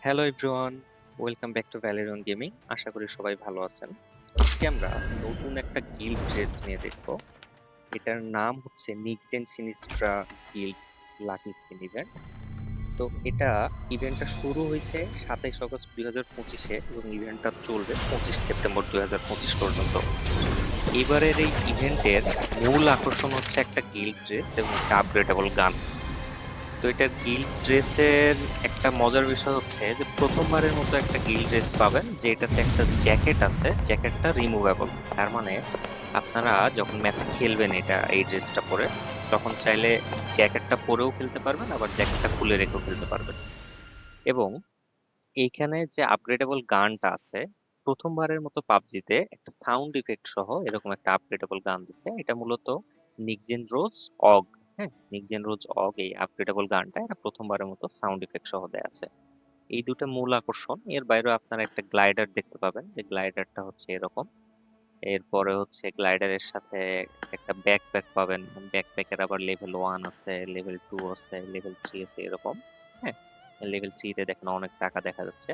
Hello everyone, welcome back to Valerion gaming. আশা করি সবাই ভালো আছেন। আজকে আমরা নতুন একটা গিল্ড ড্রেস নিয়ে দেখব। এটার নাম হচ্ছে নিক্সেন সিনিস্ট্রা গিল্ড লাকি স্পিন ইভেন্ট। তো এটা ইভেন্টটা শুরু হয়েছে 27 আগস্ট 2025-এ এবং ইভেন্টটা চলবে 25 সেপ্টেম্বর 2025 পর্যন্ত। এবারের এই ইভেন্টের মূল আকর্ষণ হচ্ছে একটা গিল্ড ড্রেস এবং একটা আপগ্রেডেবল গান। তো এটার গিল্ড ড্রেসের একটা মজার বিষয় হচ্ছে যে প্রথমবারের মতো একটা গিল্ড ড্রেস পাবেন যে এটাতে একটা জ্যাকেট আছে, জ্যাকেটটা রিমুভেবল। তার মানে আপনারা যখন ম্যাচে খেলবেন এই ড্রেসটা পরে, তখন চাইলে জ্যাকেটটা পরেও খেলতে পারবেন, আবার জ্যাকেটটা খুলে রেখেও খেলতে পারবেন। এবং এইখানে যে আপগ্রেডেবল গানটা আছে, প্রথমবারের মতো পাবজিতে একটা সাউন্ড ইফেক্ট সহ এরকম একটা আপগ্রেডেবল গান দিছে। এটা মূলত নিক্সেন রোজ অগ, হ্যাঁ, নিক্সেন রোজ অগ এই আপগ্রেডেবল গানটা এটা প্রথমবারের মতো সাউন্ড ইফেক্ট সহ দেয়া আছে। এই দুটো মূল আকর্ষণ। এর বাইরেও আপনারা একটা গ্লাইডার দেখতে পাবেন, যে গ্লাইডারটা হচ্ছে এরকম। এরপরে হচ্ছে গ্লাইডারের সাথে একটা ব্যাকপ্যাক পাবেন। ব্যাকপ্যাকের আবার লেভেল 1 আছে, লেভেল 2 আছে, লেভেল 3 আছে এরকম। হ্যাঁ, লেভেল 3 তে দেখেন অনেক টাকা দেখা যাচ্ছে।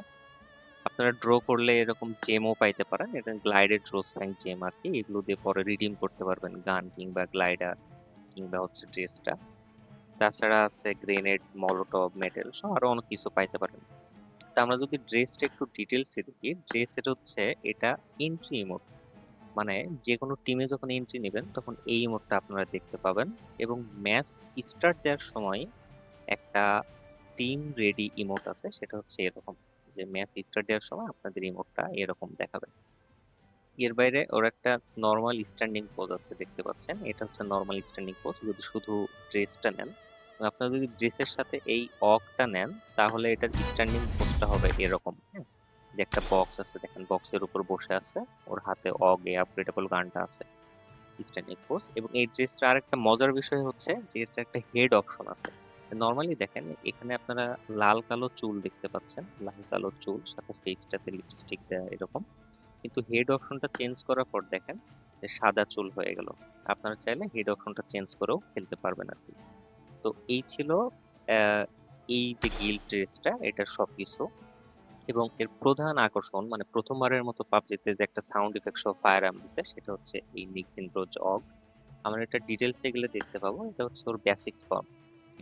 আপনারা ড্র করলে এরকম জেমও পাইতে পারেন। এটা গ্লাইডেড রোজ ফ্যাং জেম আর কি। এগুলো দিয়ে পরে রিডিম করতে পারবেন গান কিংবা গ্লাইডার কিংবা হচ্ছে ড্রেসটা। তাছাড়া আছে গ্রেনেড, মলোটভ, মেটেল সহ আরো অনেক কিছু পাইতে পারেন। তা আমরা যদি ড্রেসটা একটু ডিটেলসে দেখি, ড্রেসের হচ্ছে এটা এন্ট্রি ইমোট। মানে যে কোনো টিমে যখন এন্ট্রি নেবেন তখন এই ইমোটটা আপনারা দেখতে পাবেন। এবং ম্যাচ স্টার্ট দেওয়ার সময় একটা টিম রেডি ইমোট আছে, সেটা হচ্ছে এরকম, যে ম্যাচ স্টার্ট দেওয়ার সময় আপনাদের ইমোটটা এরকম দেখাবে। এর বাইরে ওর একটা নর্মাল স্ট্যান্ডিং পোজ আছে, দেখতে পাচ্ছেন, এটা হচ্ছে নর্মাল স্ট্যান্ডিং পোজ যদি শুধু ড্রেসটা নেন। এবং আপনারা যদি ড্রেসের সাথে এই অকটা নেন, তাহলে এটার স্ট্যান্ডিং পোজটা হবে এরকম, হ্যাঁ। যে একটা বক্স আছে, দেখেন বক্সের উপর বসে আছে, ওর হাতে অগ এই আপগ্রেডেবল গানটা আছে, স্ট্যান্ডিং পোজ। এবং এই ড্রেসটা আরেকটা মজার বিষয় হচ্ছে যে এটা একটা হেড অপশন আছে। নর্মালি দেখেন এখানে আপনারা লাল কালো চুল দেখতে পাচ্ছেন, লাল কালো চুল সাথে ফেসটাতে লিপস্টিক দেওয়া এরকম। কিন্তু হেড অপশনটা চেঞ্জ করার পর দেখেন যে সাদা চুল হয়ে গেল। আপনারা চাইলে হেড অপশনটা চেঞ্জ করেও খেলতে পারবেন আর কি। তো এই ছিল আহ, এই যে গিল্ড ড্রেসটা, এটার সবকিছু। এবং এর প্রধান আকর্ষণ মানে প্রথমবারের মতো পাবজিতে যে একটা সাউন্ড ইফেক্ট সহ ফায়ার আর্ম দিছে, সেটা হচ্ছে এই নিক্সিন রোজ অগ। আমরা এটা ডিটেলসে গেলে দেখতে পাবো। এটা হচ্ছে ওর বেসিক ফর্ম,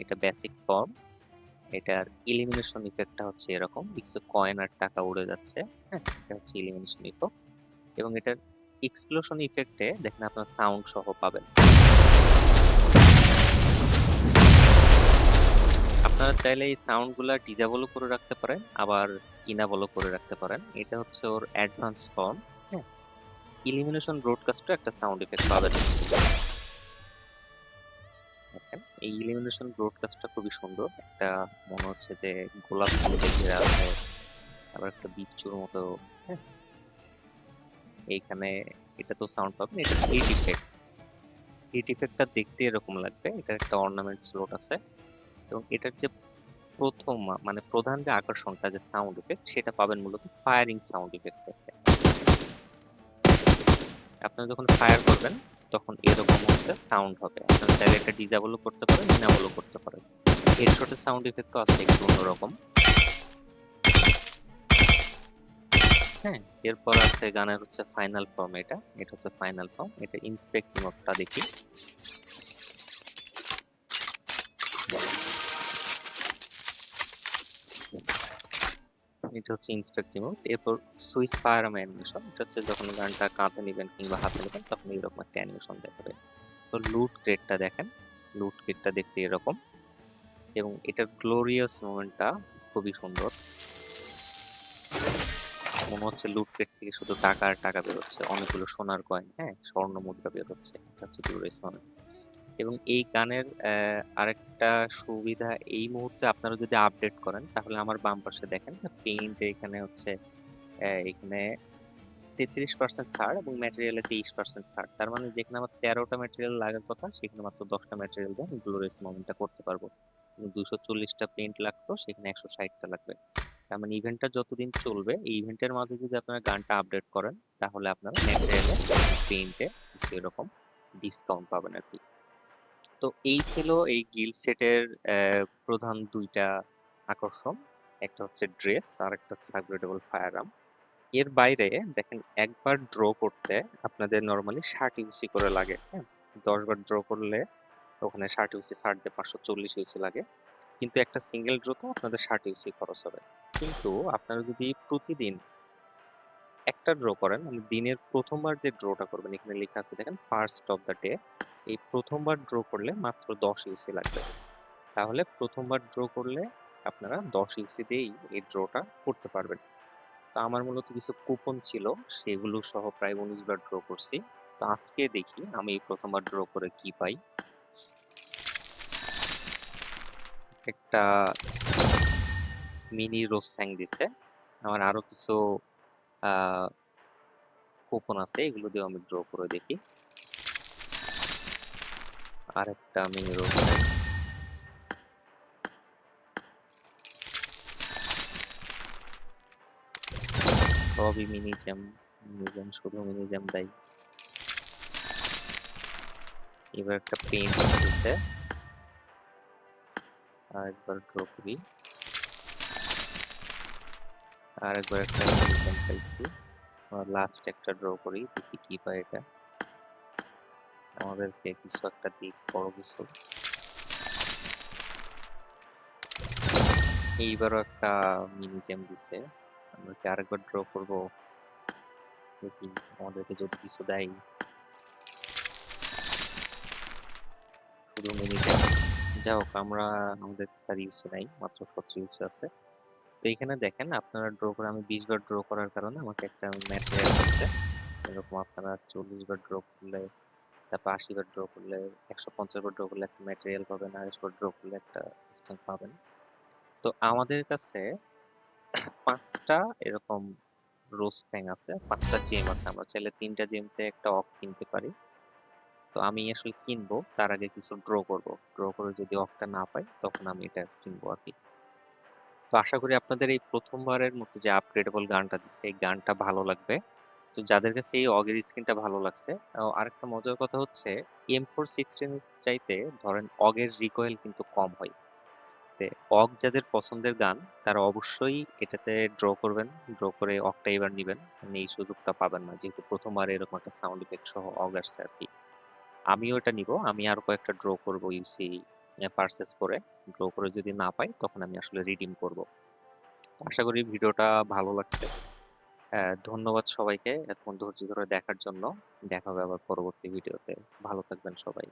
এটা বেসিক ফর্ম। এটার ইলিমিনেশন ইফেক্টটা হচ্ছে এরকম, কিছু কয়েন আর টাকা উড়ে যাচ্ছে। হ্যাঁ, এটা হচ্ছে ইলিমিনেশন ইফেক্ট। এবং এটার এক্সপ্লোশন ইফেক্টে দেখেন আপনার সাউন্ড সহ পাবেন। আপনারা চাইলে এই সাউন্ড গুলা ডিজেবলও করে রাখতে পারেন, আবার ইনাবলও করে রাখতে পারেন। এটা হচ্ছে ওর অ্যাডভান্স ফর্ম। হ্যাঁ, ইলিমিনেশন ব্রডকাস্টও একটা সাউন্ড ইফেক্ট পাবেন। দেখেন এই ইলিমিনেশন ব্রডকাস্টটা খুবই সুন্দর একটা, মনে হচ্ছে যে গোলাপ ফুল দেখে আছে, আবার একটা বিচ্ছুর মতো। হ্যাঁ, এইখানে এটা তো সাউন্ড পাবেন। এটা হিট ইফেক্ট, হিট ইফেক্টটা দেখতে এরকম লাগবে। এটার একটা অর্নামেন্ট স্লট আছে। এবং এটার যে প্রথম মানে প্রধান যে আকর্ষণটা যে সাউন্ড ইফেক্ট, সেটা পাবেন মূলত ফায়ারিং সাউন্ড ইফেক্ট। আপনারা যখন ফায়ার করবেন তখন এরকম হচ্ছে সাউন্ড হবে। আপনারা চাইলে এটা ডিজেবলও করতে পারেন, ইনাবলও করতে পারেন। হেডশটের সাউন্ড ইফেক্টও আছে একটু অন্যরকম। হ্যাঁ, এরপর আছে গানের হচ্ছে ফাইনাল ফর্ম। এটা এটা হচ্ছে ফাইনাল ফর্ম। এটা ইন্সপেক্ট মোডটা দেখি। এটা হচ্ছে ইন্সপেক্ট মোড। এরপর সুইচ ফায়ার অ্যানিমেশন। এটা হচ্ছে যখন গানটা কাঁধে নেবেন কিংবা হাতে নেবেন তখন এরকম একটা অ্যানিমেশন দেখাবে। তো লুট ক্রেটটা দেখেন, লুট ক্রেটটা দেখতে এরকম। এবং এটার গ্লোরিয়াস মোমেন্টটা খুবই সুন্দর। মনে হচ্ছে লুট ক্রেট থেকে শুধু টাকা আর টাকা বেরোচ্ছে, অনেকগুলো সোনার কয়েন, হ্যাঁ, স্বর্ণ মুদ্রা বেরোচ্ছে। এটা হচ্ছে গ্লোরিয়াস মোমেন্ট। এবং এই গানের আরেকটা সুবিধা, এই মুহূর্তে আপনারা যদি আপডেট করেন তাহলে আমার বাম পাশে দেখেন পেইন্ট, এখানে হচ্ছে এখানে 33% ছাড় এবং ম্যাটেরিয়ালে 23% ছাড়। তার মানে যেখানে আমার 13টা ম্যাটেরিয়াল লাগার কথা, সেখানে মাত্র 10টা ম্যাটেরিয়াল দিয়ে আমি গ্লোরিয়াস মোমেন্টটা করতে পারবো। 240টা পেইন্ট লাগতো, সেখানে 160টা লাগবে। তার মানে ইভেন্টটা যতদিন চলবে, এই ইভেন্টের মাঝে যদি আপনারা গানটা আপডেট করেন, তাহলে আপনারা ম্যাটেরিয়ালে, পেইন্টে কিছু এরকম ডিসকাউন্ট পাবেন আর কি। তো এই ছিল এই গিল্ড সেটের প্রধান দুইটা আকর্ষণ। একটা হচ্ছে ড্রেস আর একটা হচ্ছে আপগ্রেডেবল ফায়ার আর্ম। এর বাইরে দেখেন একবার ড্র করতে আপনাদের নর্মালি 60 ইউসি করে লাগে, হ্যাঁ। 10 বার ড্র করলে ওখানে 60 ইউসি ছাড় দিয়ে 540 ইউসি লাগে। কিন্তু একটা সিঙ্গেল ড্রতে আপনাদের 60 ইউসি খরচ হবে। কিন্তু আপনারা যদি প্রতিদিন একটা ড্র করেন, মানে দিনের প্রথমবার যে ড্রটা করবেন, এখানে লেখা আছে দেখেন ফার্স্ট অফ দ্য ডে, এই প্রথমবার ড্র করলে মাত্র 10 ইউসি লাগবে। তাহলে প্রথমবার ড্র করলে আপনারা 10 ইউসি দিয়েই এই ড্রটা করতে পারবেন। তো আমার মূলত কিছু কুপন ছিল, সেগুলো সহ প্রায় 19 বার ড্র করছি। তো আজকে দেখি আমি এই প্রথমবার ড্র করে কি পাই। একটা মিনি রোজ ফ্যাং দিছে। আমার আরো কিছু আহ কুপন আছে, এগুলো দিয়ে আমি ড্র করে দেখি। আর একটা মিনি রোজ ফ্যাং, সবই মিনি জ্যাম। মিনি জ্যাম, শুধু মিনি জ্যাম দেয়। এবার একটা পেন দিছে, আর একবার ড্র করি। আর একবার একটা মিনি জ্যাম পাইছি। লাস্ট একটা ড্র করি, দেখি কি পাই এটা। আমাদেরকে কিছু একটা দিক, বড় কিছু। এইবারও একটা মিনি জ্যাম দিছে। আমরা কি আরেকবার ড্র করব? দেখি আমাদেরকে যদি কিছু দেয়। শুধু মিনি জ্যাম। যাই হোক, আমরা আমাদের স্যার ইউজ নাই, মাত্র 17 ইউজ আছে। তো এখানে দেখেন আপনারা ড্র করে, আমি 20 বার ড্র করার কারণে আমাকে একটা ম্যাটেরিয়াল দিচ্ছে। এরকম আপনারা 40 বার ড্র করলে, তারপর 80 বার ড্র করলে, 150 বার ড্র করলে একটা ম্যাটেরিয়াল পাবেন, আর 100 বার ড্র করলে একটা স্ট্যাম্প পাবেন। তো আমাদের কাছে 5টা এরকম রোজ ফ্যাং আছে, 5টা জেম আছে। আমরা চাইলে 3টা জেমতে একটা অফ কিনতে পারি। তো আমি আসলে কিনবো তার আগে কিছু ড্র করব। ড্র করে যদি অফটা না পাই তখন আমি এটা কিনবো আর কি। তো আশা করি আপনাদের এই প্রথমবারের মতো যে আপগ্রেডেবল গানটা দিচ্ছে, এই গানটা ভালো লাগবে। তো যাদের কাছে এই অগের স্কিনটা ভালো লাগছে, আরেকটা মজার কথা হচ্ছে M416 চাইতে ধরেন অগের রিকয়েল কিন্তু কম হয়। তে অগ যাদের পছন্দের গান, তারা অবশ্যই এটাতে ড্র করবেন। ড্র করে অগটা এবার নিবেন, মানে এই সুযোগটা পাবেন না, যেহেতু প্রথমবার এরকম একটা সাউন্ড ইফেক্ট সহ অগ আসছে আর কি। আমিও এটা নিব, আমি আরো কয়েকটা ড্র করব ইউসি পারচেস করে। ড্র করে যদি না পাই তখন আমি আসলে রিডিম করব। আশা করি ভিডিওটা ভালো লাগছে। ধন্যবাদ সবাইকে এতক্ষণ ধৈর্য ধরে দেখার জন্য। দেখা হবে আবার পরবর্তী ভিডিওতে। ভালো থাকবেন সবাই।